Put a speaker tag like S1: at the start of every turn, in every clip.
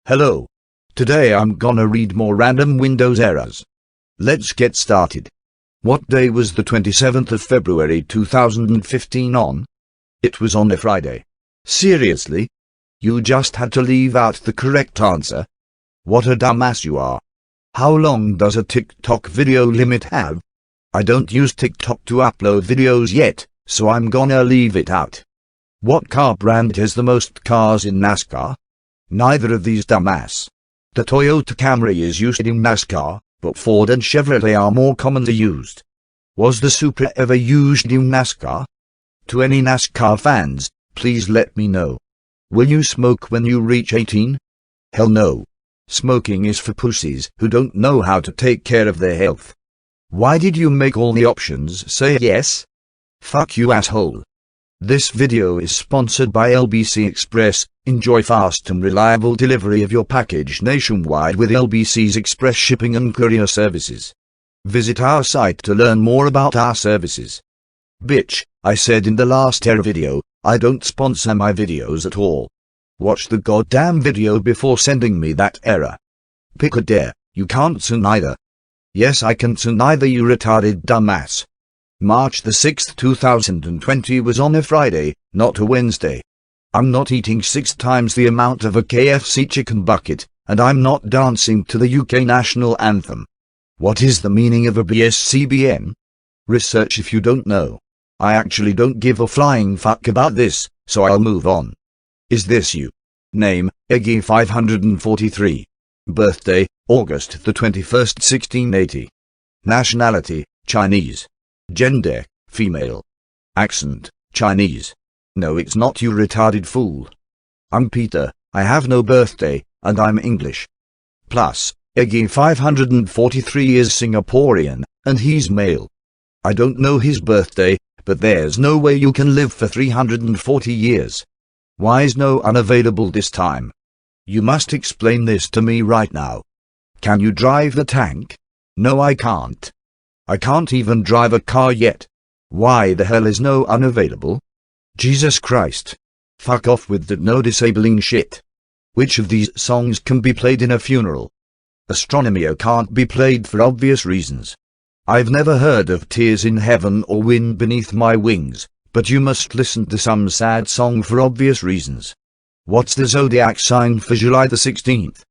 S1: Hello. Today I'm gonna read more random Windows errors. Let's get started. What day was the 27th of February 2015 on? It was on a Friday. Seriously? You just had to leave out the correct answer? What a dumbass you are. How long does a TikTok video limit have? I don't use TikTok to upload videos yet, so I'm gonna leave it out. What car brand has the most cars in NASCAR? Neither of these, dumbass. The Toyota Camry is used in NASCAR, but Ford and Chevrolet are more commonly used. Was the Supra ever used in NASCAR? To any NASCAR fans, please let me know. Will you smoke when you reach 18? Hell no. Smoking is for pussies who don't know how to take care of their health. Why did you make all the options say yes? Fuck you, asshole. This video is sponsored by LBC Express. Enjoy fast and reliable delivery of your package nationwide with LBC's express shipping and courier services. Visit our site to learn more about our services. Bitch, I said in the last error video, I don't sponsor my videos at all. Watch the goddamn video before sending me that error. Pick a dare, you can't say neither. Yes, I can say neither, you retarded dumbass. March the 6th 2020 was on a Friday, not a Wednesday. I'm not eating 6 times the amount of a KFC chicken bucket, and I'm not dancing to the UK national anthem. What is the meaning of a BSCBN? Research if you don't know. I actually don't give a flying fuck about this, so I'll move on. Is this you? Name, Eggy 543. Birthday, August the 21st 1680. Nationality, Chinese. Gender, female. Accent, Chinese. No, it's not, you retarded fool. I'm Peter, I have no birthday, and I'm English. Plus, Eggy 543 is Singaporean, and he's male. I don't know his birthday, but there's no way you can live for 340 years. Why is no unavailable this time? You must explain this to me right now. Can you drive the tank? No, I can't. I can't even drive a car yet. Why the hell is no unavailable? Jesus Christ. Fuck off with that no disabling shit. Which of these songs can be played in a funeral? Astronomia can't be played for obvious reasons. I've never heard of Tears in Heaven or Wind Beneath My Wings, but you must listen to some sad song for obvious reasons. What's the zodiac sign for July the 16th?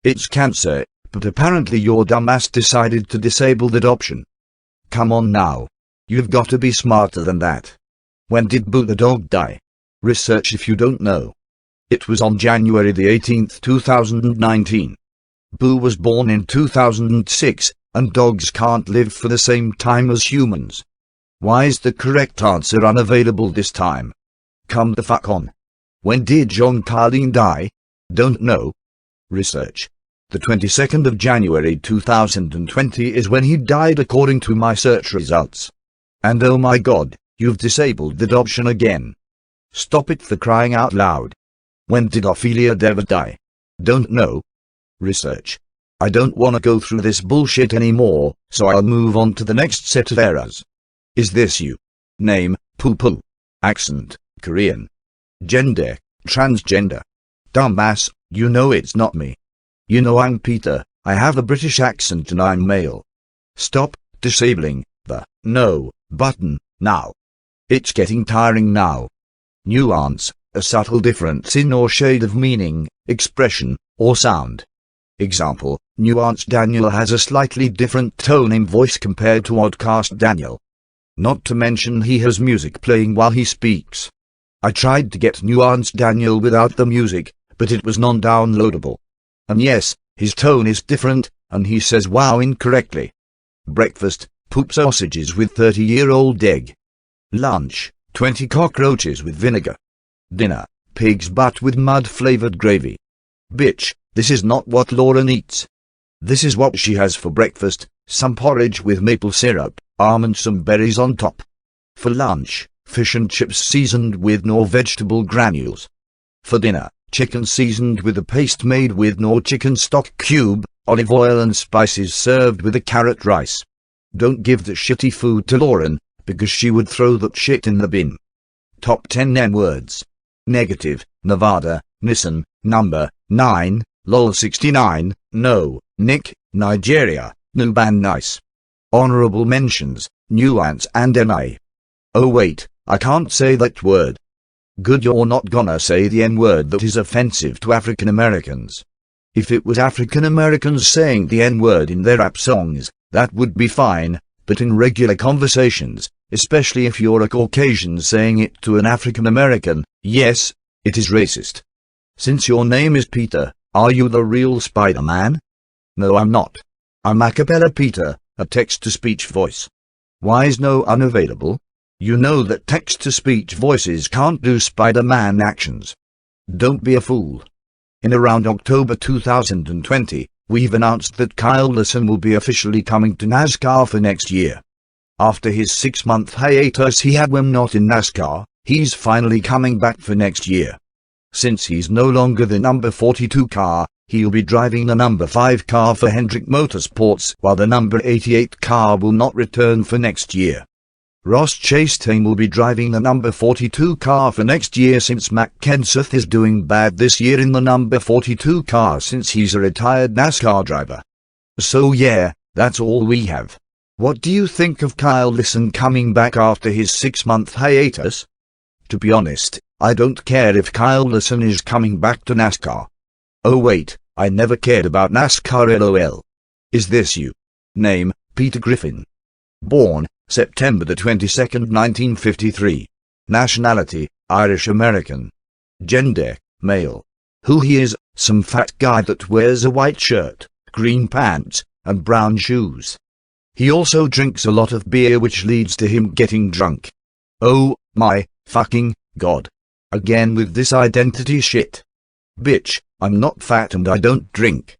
S1: It's Cancer, but apparently your dumbass decided to disable that option. Come on now. You've got to be smarter than that. When did Boo the dog die? Research if you don't know. It was on January the 18th 2019. Boo was born in 2006, and dogs can't live for the same time as humans. Why is the correct answer unavailable this time? Come the fuck on. When did John Carlin die? Don't know. Research. The 22nd of January 2020 is when he died according to my search results. And oh my god, you've disabled that option again. Stop it for crying out loud. When did Ophelia Dever die? Don't know. Research. I don't wanna go through this bullshit anymore, so I'll move on to the next set of errors. Is this you? Name, Poo Poo. Accent, Korean. Gender, transgender. Dumbass, you know it's not me. You know I'm Peter, I have a British accent and I'm male. Stop disabling the no button now. It's getting tiring now. Nuance, a subtle difference in or shade of meaning, expression, or sound. Example, Nuance Daniel has a slightly different tone in voice compared to Oddcast Daniel. Not to mention he has music playing while he speaks. I tried to get Nuance Daniel without the music, but it was non-downloadable. And yes, his tone is different, and he says wow incorrectly. Breakfast, poop sausages with 30-year-old egg. Lunch, 20 cockroaches with vinegar. Dinner, pig's butt with mud-flavored gravy. Bitch, this is not what Lauren eats. This is what she has for breakfast, some porridge with maple syrup, almonds and berries on top. For lunch, fish and chips seasoned with Knorr vegetable granules. For dinner, chicken seasoned with a paste made with Knorr chicken stock cube, olive oil and spices served with a carrot rice. Don't give the shitty food to Lauren, because she would throw that shit in the bin. Top 10 N-words. Negative, Nevada, Nissan, number 9, LOL 69, no, Nick, Nigeria, Nuban nice. Honorable mentions, Nuance and MI. Oh wait, I can't say that word. Good, you're not gonna say the N-word that is offensive to African Americans. If it was African Americans saying the N-word in their rap songs, that would be fine, but in regular conversations, especially if you're a Caucasian saying it to an African American, yes, it is racist. Since your name is Peter, are you the real Spider-Man? No, I'm not. I'm Acapella Peter, a text-to-speech voice. Why is no unavailable? You know that text-to-speech voices can't do Spider-Man actions. Don't be a fool. In around October 2020, we've announced that Kyle Larson will be officially coming to NASCAR for next year. After his 6-month hiatus he had when not in NASCAR, he's finally coming back for next year. Since he's no longer the number 42 car, he'll be driving the number 5 car for Hendrick Motorsports, while the number 88 car will not return for next year. Ross Chastain will be driving the number 42 car for next year since Matt Kenseth is doing bad this year in the number 42 car since he's a retired NASCAR driver. So yeah, that's all we have. What do you think of Kyle Larson coming back after his 6-month hiatus? To be honest, I don't care if Kyle Larson is coming back to NASCAR. Oh wait, I never cared about NASCAR LOL. Is this you? Name, Peter Griffin. Born, September the 22nd, 1953. Nationality, Irish American. Gender, male. Who he is, some fat guy that wears a white shirt, green pants, and brown shoes. He also drinks a lot of beer which leads to him getting drunk. Oh, my, fucking, God. Again with this identity shit. Bitch, I'm not fat and I don't drink.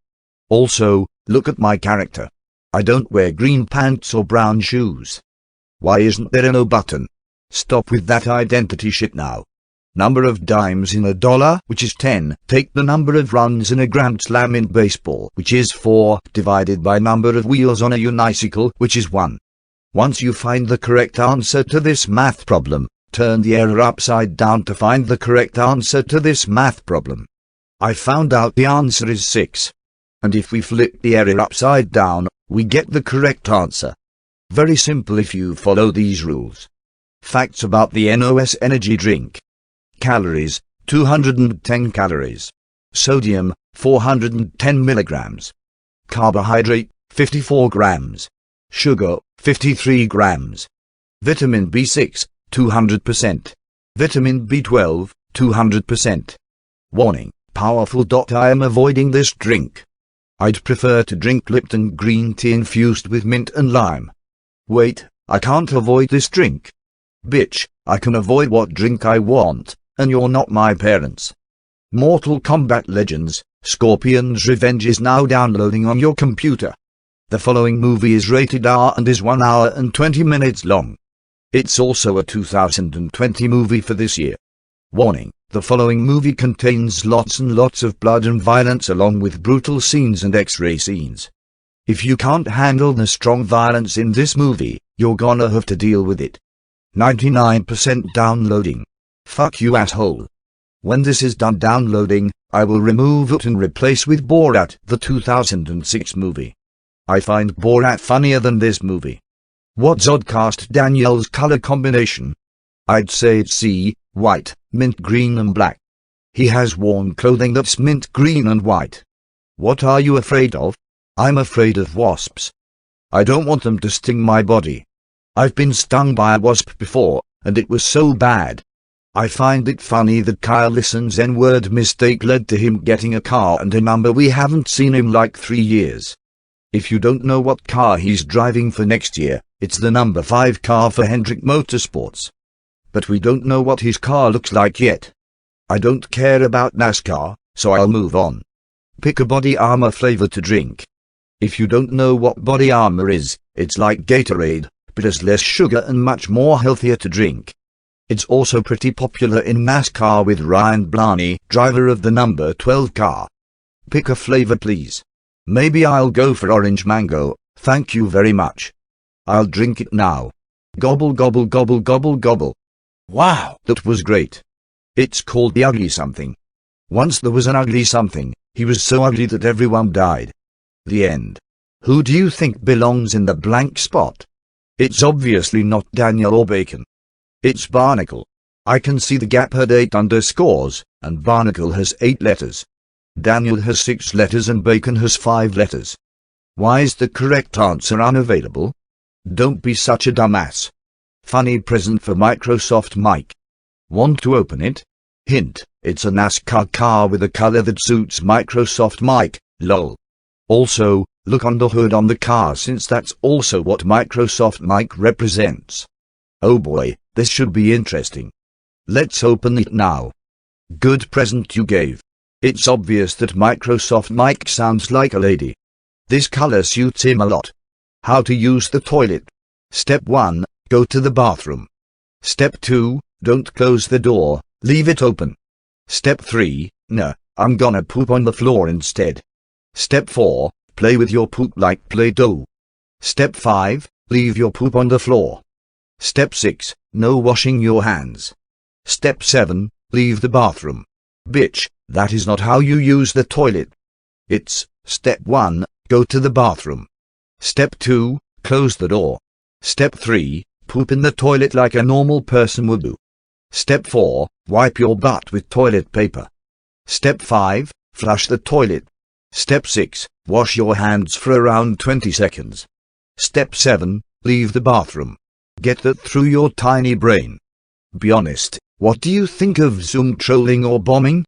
S1: Also, look at my character. I don't wear green pants or brown shoes. Why isn't there a no button? Stop with that identity shit now. Number of dimes in a dollar, which is 10. Take the number of runs in a grand slam in baseball, which is 4, divided by number of wheels on a unicycle, which is 1. Once you find the correct answer to this math problem, turn the error upside down to find the correct answer to this math problem. I found out the answer is 6. And if we flip the error upside down, we get the correct answer. Very simple if you follow these rules. Facts about the NOS energy drink. Calories, 210 calories. Sodium, 410 milligrams. Carbohydrate, 54 grams. Sugar, 53 grams. Vitamin B6, 200%. Vitamin B12, 200%. Warning, powerful. I am avoiding this drink. I'd prefer to drink Lipton green tea infused with mint and lime. Wait, I can't avoid this drink. Bitch, I can avoid what drink I want, and you're not my parents. Mortal Kombat Legends, Scorpion's Revenge is now downloading on your computer. The following movie is rated R and is 1 hour and 20 minutes long. It's also a 2020 movie for this year. Warning, the following movie contains lots and lots of blood and violence along with brutal scenes and X-ray scenes. If you can't handle the strong violence in this movie, you're gonna have to deal with it. 99% downloading. Fuck you, asshole. When this is done downloading, I will remove it and replace with Borat, the 2006 movie. I find Borat funnier than this movie. What's Oddcast Daniel's color combination? I'd say it's C, white, mint green and black. He has worn clothing that's mint green and white. What are you afraid of? I'm afraid of wasps. I don't want them to sting my body. I've been stung by a wasp before, and it was so bad. I find it funny that Kyle Larson's N-word mistake led to him getting a car and a number we haven't seen in like 3 years. If you don't know what car he's driving for next year, it's the number 5 car for Hendrick Motorsports. But we don't know what his car looks like yet. I don't care about NASCAR, so I'll move on. Pick a body armor flavor to drink. If you don't know what body armor is, it's like Gatorade, but has less sugar and much more healthier to drink. It's also pretty popular in NASCAR with Ryan Blaney, driver of the number 12 car. Pick a flavor please. Maybe I'll go for orange mango, thank you very much. I'll drink it now. Gobble gobble gobble gobble gobble. Wow, that was great. It's called the Ugly Something. Once there was an ugly something, He was so ugly that everyone died. The end. Who do you think belongs in the blank spot? It's obviously not Daniel or Bacon. It's Barnacle. I can see the gap had 8 underscores, and Barnacle has 8 letters. Daniel has 6 letters and Bacon has 5 letters. Why is the correct answer unavailable? Don't be such a dumbass. Funny present for Microsoft Mike. Want to open it? Hint, it's a NASCAR car with a color that suits Microsoft Mike, lol. Also, look on the hood on the car since that's also what Microsoft Mike represents. Oh boy, this should be interesting. Let's open it now. Good present you gave. It's obvious that Microsoft Mike sounds like a lady. This color suits him a lot. How to use the toilet. Step 1, go to the bathroom. Step 2, don't close the door, leave it open. Step 3, no, I'm gonna poop on the floor instead. Step 4, play with your poop like Play-Doh. Step 5, leave your poop on the floor. Step 6, no washing your hands. Step 7, leave the bathroom. Bitch, that is not how you use the toilet. It's, Step 1, go to the bathroom. Step 2, close the door. Step 3, poop in the toilet like a normal person would do. Step 4, wipe your butt with toilet paper. Step 5, flush the toilet. Step 6, wash your hands for around 20 seconds. Step 7, leave the bathroom. Get that through your tiny brain. Be honest, what do you think of Zoom trolling or bombing?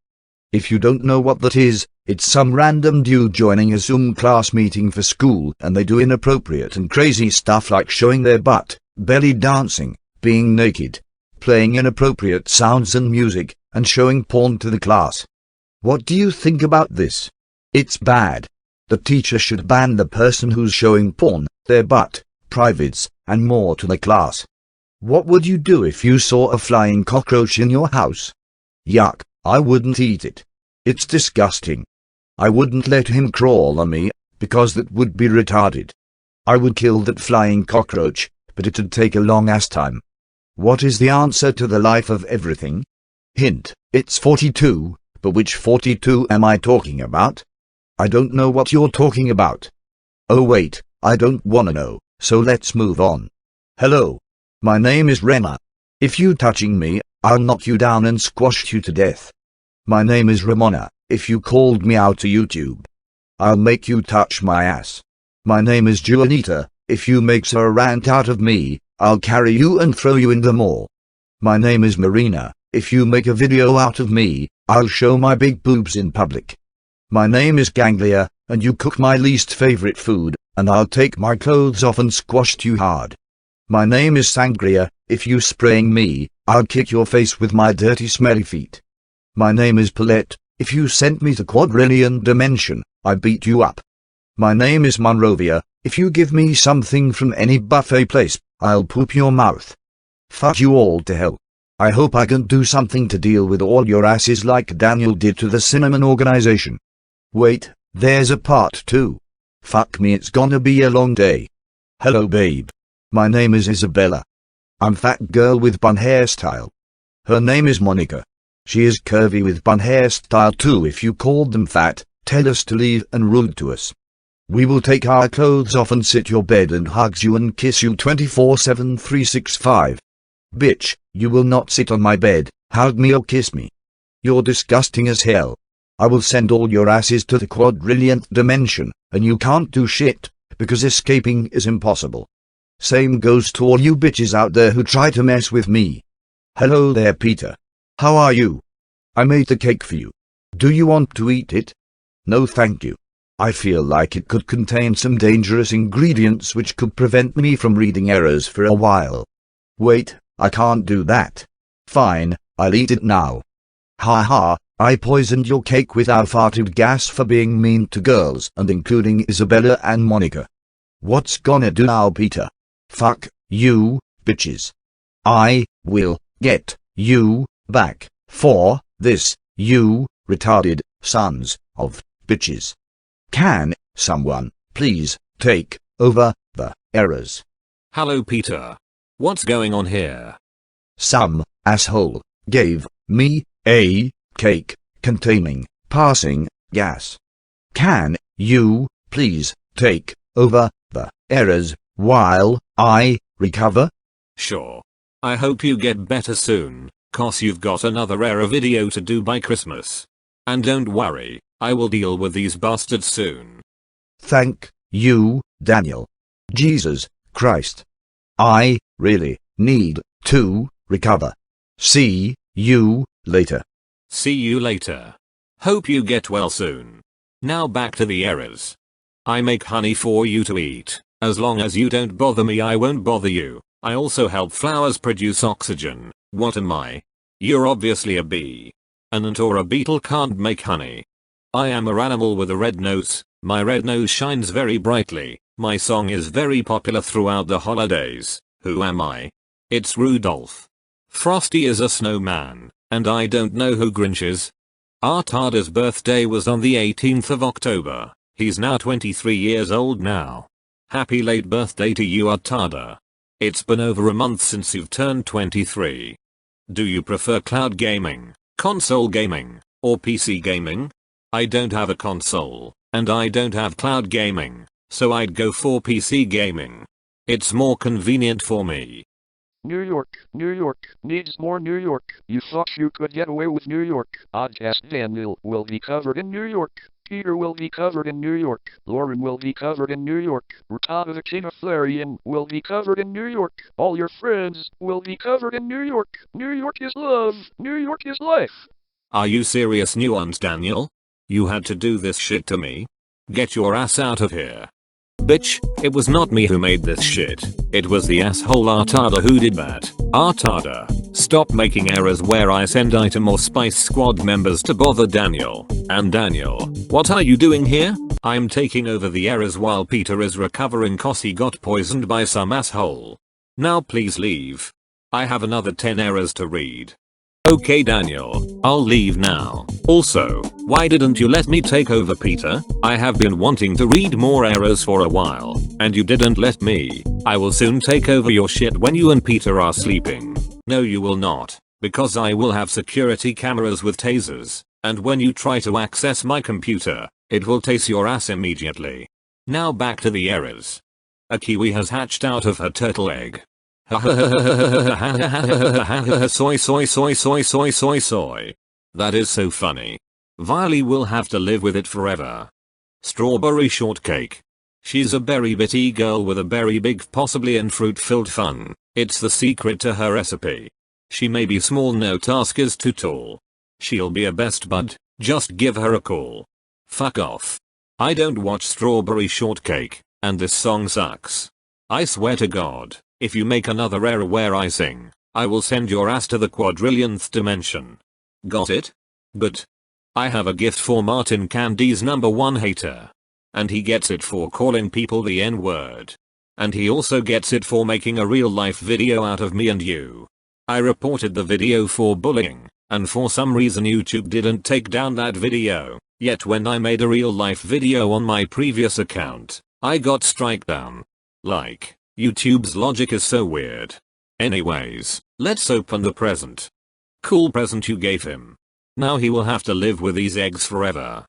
S1: If you don't know what that is, it's some random dude joining a Zoom class meeting for school and they do inappropriate and crazy stuff like showing their butt, belly dancing, being naked, playing inappropriate sounds and music, and showing porn to the class. What do you think about this? It's bad. The teacher should ban the person who's showing porn, their butt, privates, and more to the class. What would you do if you saw a flying cockroach in your house? Yuck, I wouldn't eat it. It's disgusting. I wouldn't let him crawl on me, because that would be retarded. I would kill that flying cockroach, but it'd take a long ass time. What is the answer to the life of everything? Hint, it's 42, but which 42 am I talking about? I don't know what you're talking about. Oh wait, I don't wanna know, so let's move on. Hello. My name is Rema. If you touching me, I'll knock you down and squash you to death. My name is Ramona. If you called me out to YouTube, I'll make you touch my ass. My name is Juanita. If you makes a rant out of me, I'll carry you and throw you in the mall. My name is Marina. If you make a video out of me, I'll show my big boobs in public. My name is Ganglia, and you cook my least favorite food, and I'll take my clothes off and squash you hard. My name is Sangria. If you spraying me, I'll kick your face with my dirty smelly feet. My name is Paulette. If you sent me to quadrillion dimension, I beat you up. My name is Monrovia. If you give me something from any buffet place, I'll poop your mouth. Fuck you all to hell. I hope I can do something to deal with all your asses like Daniel did to the Cinnamon Organization. Wait, there's a part 2. Fuck me, it's gonna be a long day. Hello babe. My name is Isabella. I'm fat girl with bun hairstyle. Her name is Monica. She is curvy with bun hairstyle too. If you called them fat, tell us to leave and rude to us. We will take our clothes off and sit your bed and hugs you and kiss you 24/7 365. Bitch, you will not sit on my bed, hug me or kiss me. You're disgusting as hell. I will send all your asses to the quadrillionth dimension, and you can't do shit, because escaping is impossible. Same goes to all you bitches out there who try to mess with me. Hello there Peter. How are you? I made the cake for you. Do you want to eat it? No thank you. I feel like it could contain some dangerous ingredients which could prevent me from reading errors for a while. Wait, I can't do that. Fine, I'll eat it now. Ha ha, I poisoned your cake with our farted gas for being mean to girls and including Isabella and Monica. What's gonna do now Peter? Fuck you, bitches. I will get you back for this, you retarded sons of bitches. Can someone please take over the errors?
S2: Hello Peter. What's going on here?
S1: Some asshole gave me a cake containing passing gas. Can you please take over the errors while I recover?
S2: Sure. I hope you get better soon, cause you've got another error video to do by Christmas. And don't worry, I will deal with these bastards soon.
S1: Thank you, Daniel. Jesus Christ. I really need to recover. See you later.
S2: See you later. Hope you get well soon. Now back to the errors. I make honey for you to eat. As long as you don't bother me, I won't bother you. I also help flowers produce oxygen. What am I? You're obviously a bee. An ant or a beetle can't make honey. I am an animal with a red nose. My red nose shines very brightly. My song is very popular throughout the holidays. Who am I? It's Rudolph. Frosty is a snowman, and I don't know who Grinch is. Artada's birthday was on the 18th of October. He's now 23 years old now. Happy late birthday to you, Artada. It's been over a month since you've turned 23. Do you prefer cloud gaming, console gaming, or PC gaming? I don't have a console, and I don't have cloud gaming, so I'd go for PC gaming. It's more convenient for me.
S3: New York needs more New York. You thought you could get away with New York. Oddcast Daniel will be covered in New York. Peter will be covered in New York. Lauren will be covered in New York. Rutada the King of Flarian will be covered in New York. All your friends will be covered in New York. New York is love. New York is life.
S2: Are you serious, Nuance Daniel? You had to do this shit to me? Get your ass out of here. Bitch, it was not me who made this shit. It was the asshole Artada who did that. Artada, stop making errors where I send item or Spice Squad members to bother Daniel. And Daniel, what are you doing here? I'm taking over the errors while Peter is recovering cause he got poisoned by some asshole. Now please leave. I have another 10 errors to read. Okay Daniel, I'll leave now. Also, why didn't you let me take over, Peter? I have been wanting to read more errors for a while, and you didn't let me. I will soon take over your shit when you and Peter are sleeping. No you will not, because I will have security cameras with tasers, and when you try to access my computer, it will tase your ass immediately. Now back to the errors. A kiwi has hatched out of her turtle egg. Soy. That is so funny. Viley will have to live with it forever. Strawberry shortcake. She's a berry bitty girl with a berry big possibly and fruit filled fun. It's the secret to her recipe. She may be small, no task is too tall. She'll be a best bud, just give her a call. Fuck off. I don't watch Strawberry Shortcake, and this song sucks. I swear to God. If you make another error where I sing, I will send your ass to the quadrillionth dimension. Got it? Good. I have a gift for Martin Candy's #1 hater. And he gets it for calling people the N-word. And he also gets it for making a real life video out of me and you. I reported the video for bullying, and for some reason YouTube didn't take down that video, yet when I made a real life video on my previous account, I got strike down. Like, YouTube's logic is so weird. Anyways, let's open the present. Cool present you gave him. Now he will have to live with these eggs forever.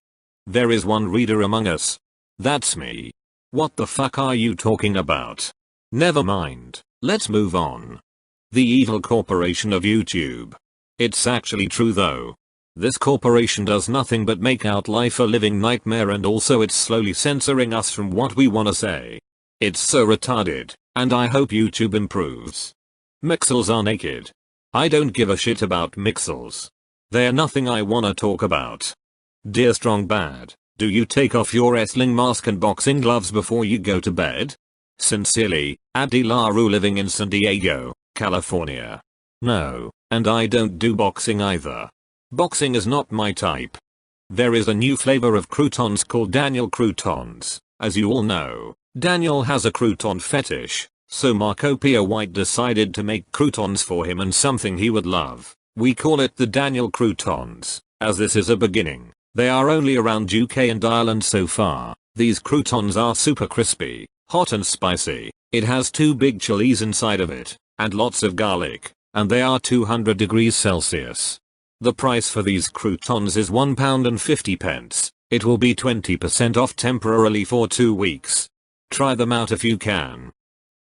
S2: There is one reader among us. That's me. What the fuck are you talking about? Never mind, let's move on. The evil corporation of YouTube. It's actually true though. This corporation does nothing but make out life a living nightmare, and also it's slowly censoring us from what we wanna say. It's so retarded, and I hope YouTube improves. Mixels are naked. I don't give a shit about mixels. They're nothing I wanna talk about. Dear Strong Bad, do you take off your wrestling mask and boxing gloves before you go to bed? Sincerely, Abdi Laru living in San Diego, California. No, and I don't do boxing either. Boxing is not my type. There is a new flavor of croutons called Daniel Croutons. As you all know, Daniel has a crouton fetish, so Marco Pia White decided to make croutons for him, and something he would love. We call it the Daniel Croutons, as this is a beginning. They are only around UK and Ireland so far. These croutons are super crispy, hot and spicy. It has 2 big chilies inside of it, and lots of garlic, and they are 200 degrees Celsius. The price for these croutons is £1.50. It will be 20% off temporarily for 2 weeks. Try them out if you can.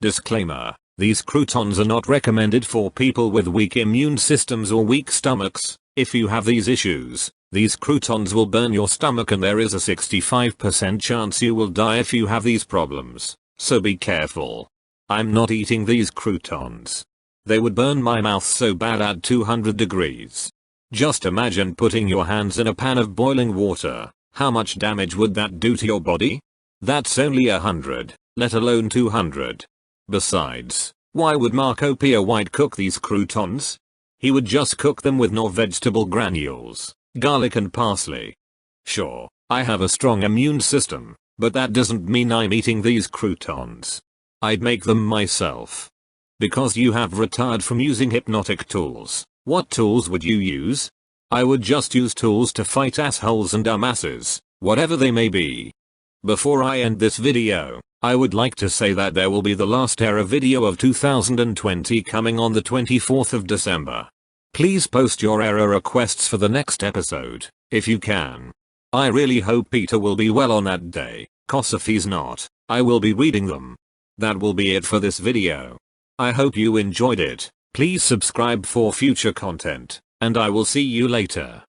S2: Disclaimer: these croutons are not recommended for people with weak immune systems or weak stomachs. If you have these issues, these croutons will burn your stomach and there is a 65% chance you will die if you have these problems, so be careful. I'm not eating these croutons. They would burn my mouth so bad at 200 degrees. Just imagine putting your hands in a pan of boiling water. How much damage would that do to your body? That's only 100, let alone 200. Besides, why would Marco Pia White cook these croutons? He would just cook them with no vegetable granules, garlic and parsley. Sure, I have a strong immune system, but that doesn't mean I'm eating these croutons. I'd make them myself. Because you have retired from using hypnotic tools, what tools would you use? I would just use tools to fight assholes and dumbasses, whatever they may be. Before I end this video, I would like to say that there will be the last error video of 2020 coming on the 24th of December. Please post your error requests for the next episode, if you can. I really hope Peter will be well on that day, cause if he's not, I will be reading them. That will be it for this video. I hope you enjoyed it. Please subscribe for future content, and I will see you later.